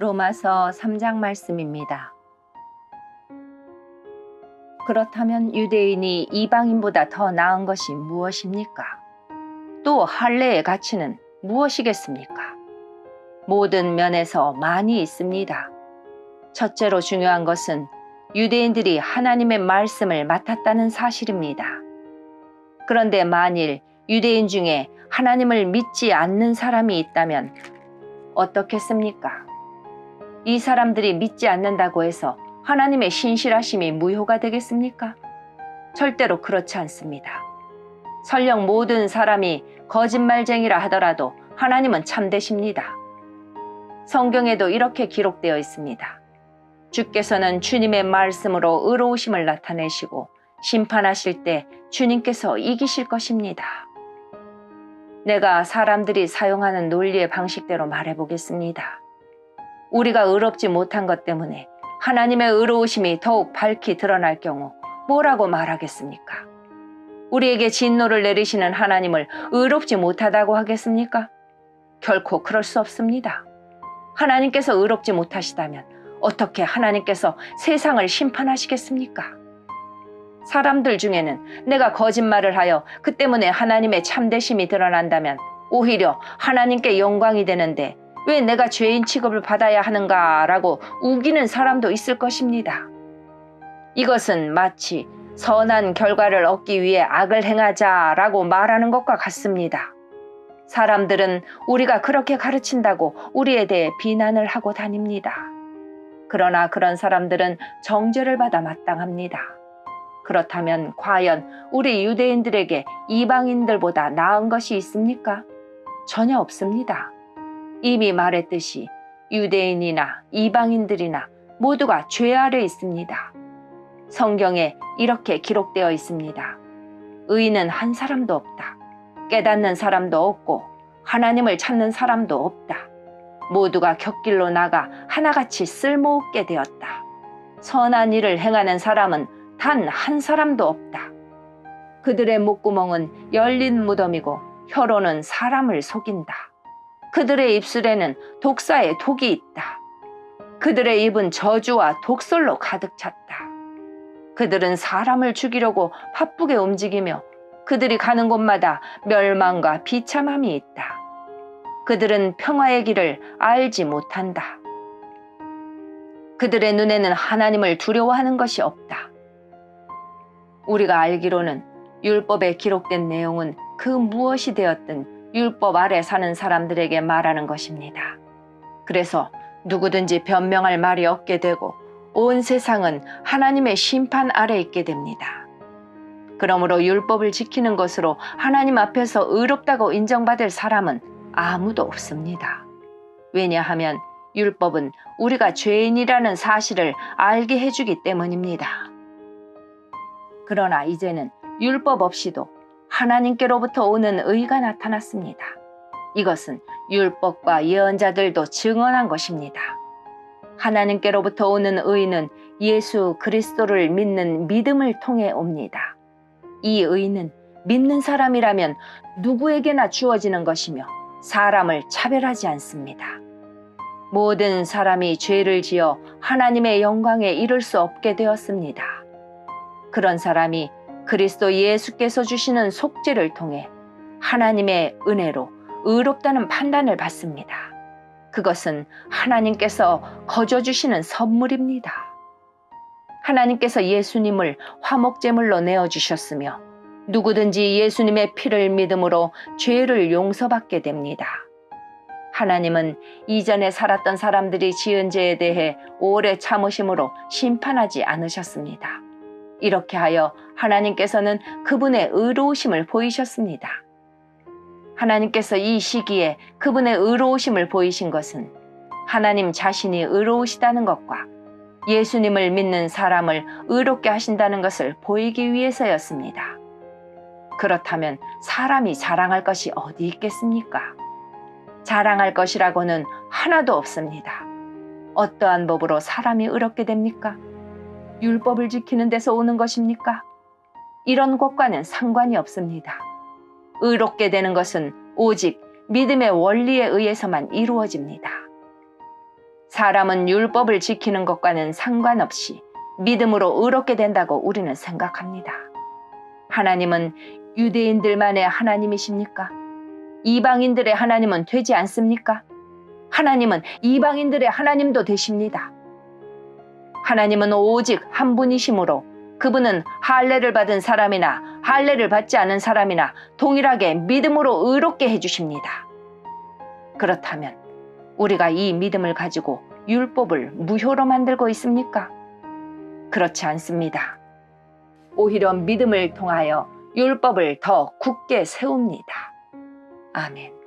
로마서 3장 말씀입니다. 그렇다면 유대인이 이방인보다 더 나은 것이 무엇입니까? 또 할례의 가치는 무엇이겠습니까? 모든 면에서 많이 있습니다. 첫째로 중요한 것은 유대인들이 하나님의 말씀을 맡았다는 사실입니다. 그런데 만일 유대인 중에 하나님을 믿지 않는 사람이 있다면 어떻겠습니까? 이 사람들이 믿지 않는다고 해서 하나님의 신실하심이 무효가 되겠습니까? 절대로 그렇지 않습니다. 설령 모든 사람이 거짓말쟁이라 하더라도 하나님은 참되십니다. 성경에도 이렇게 기록되어 있습니다. 주께서는 주님의 말씀으로 의로우심을 나타내시고 심판하실 때 주님께서 이기실 것입니다. 내가 사람들이 사용하는 논리의 방식대로 말해보겠습니다. 우리가 의롭지 못한 것 때문에 하나님의 의로우심이 더욱 밝히 드러날 경우 뭐라고 말하겠습니까? 우리에게 진노를 내리시는 하나님을 의롭지 못하다고 하겠습니까? 결코 그럴 수 없습니다. 하나님께서 의롭지 못하시다면 어떻게 하나님께서 세상을 심판하시겠습니까? 사람들 중에는 내가 거짓말을 하여 그 때문에 하나님의 참되심이 드러난다면 오히려 하나님께 영광이 되는데 왜 내가 죄인 취급을 받아야 하는가라고 우기는 사람도 있을 것입니다. 이것은 마치 선한 결과를 얻기 위해 악을 행하자라고 말하는 것과 같습니다. 사람들은 우리가 그렇게 가르친다고 우리에 대해 비난을 하고 다닙니다. 그러나 그런 사람들은 정죄를 받아 마땅합니다. 그렇다면 과연 우리 유대인들에게 이방인들보다 나은 것이 있습니까? 전혀 없습니다. 이미 말했듯이 유대인이나 이방인들이나 모두가 죄 아래 있습니다. 성경에 이렇게 기록되어 있습니다. 의인은 한 사람도 없다. 깨닫는 사람도 없고 하나님을 찾는 사람도 없다. 모두가 곁길로 나가 하나같이 쓸모없게 되었다. 선한 일을 행하는 사람은 단 한 사람도 없다. 그들의 목구멍은 열린 무덤이고 혀로는 사람을 속인다. 그들의 입술에는 독사의 독이 있다. 그들의 입은 저주와 독설로 가득 찼다. 그들은 사람을 죽이려고 바쁘게 움직이며 그들이 가는 곳마다 멸망과 비참함이 있다. 그들은 평화의 길을 알지 못한다. 그들의 눈에는 하나님을 두려워하는 것이 없다. 우리가 알기로는 율법에 기록된 내용은 그 무엇이 되었든 율법 아래 사는 사람들에게 말하는 것입니다. 그래서 누구든지 변명할 말이 없게 되고 온 세상은 하나님의 심판 아래 있게 됩니다. 그러므로 율법을 지키는 것으로 하나님 앞에서 의롭다고 인정받을 사람은 아무도 없습니다. 왜냐하면 율법은 우리가 죄인이라는 사실을 알게 해주기 때문입니다. 그러나 이제는 율법 없이도 하나님께로부터 오는 의가 나타났습니다. 이것은 율법과 예언자들도 증언한 것입니다. 하나님께로부터 오는 의는 예수 그리스도를 믿는 믿음을 통해 옵니다. 이 의는 믿는 사람이라면 누구에게나 주어지는 것이며 사람을 차별하지 않습니다. 모든 사람이 죄를 지어 하나님의 영광에 이를 수 없게 되었습니다. 그런 사람이 그리스도 예수께서 주시는 속죄를 통해 하나님의 은혜로 의롭다는 판단을 받습니다. 그것은 하나님께서 거저 주시는 선물입니다. 하나님께서 예수님을 화목제물로 내어주셨으며 누구든지 예수님의 피를 믿음으로 죄를 용서받게 됩니다. 하나님은 이전에 살았던 사람들이 지은 죄에 대해 오래 참으심으로 심판하지 않으셨습니다. 이렇게 하여 하나님께서는 그분의 의로우심을 보이셨습니다. 하나님께서 이 시기에 그분의 의로우심을 보이신 것은 하나님 자신이 의로우시다는 것과 예수님을 믿는 사람을 의롭게 하신다는 것을 보이기 위해서였습니다. 그렇다면 사람이 자랑할 것이 어디 있겠습니까? 자랑할 것이라고는 하나도 없습니다. 어떠한 법으로 사람이 의롭게 됩니까? 율법을 지키는 데서 오는 것입니까? 이런 것과는 상관이 없습니다. 의롭게 되는 것은 오직 믿음의 원리에 의해서만 이루어집니다. 사람은 율법을 지키는 것과는 상관없이 믿음으로 의롭게 된다고 우리는 생각합니다. 하나님은 유대인들만의 하나님이십니까? 이방인들의 하나님은 되지 않습니까? 하나님은 이방인들의 하나님도 되십니다. 하나님은 오직 한 분이시므로 그분은 할례를 받은 사람이나 할례를 받지 않은 사람이나 동일하게 믿음으로 의롭게 해주십니다. 그렇다면 우리가 이 믿음을 가지고 율법을 무효로 만들고 있습니까? 그렇지 않습니다. 오히려 믿음을 통하여 율법을 더 굳게 세웁니다. 아멘.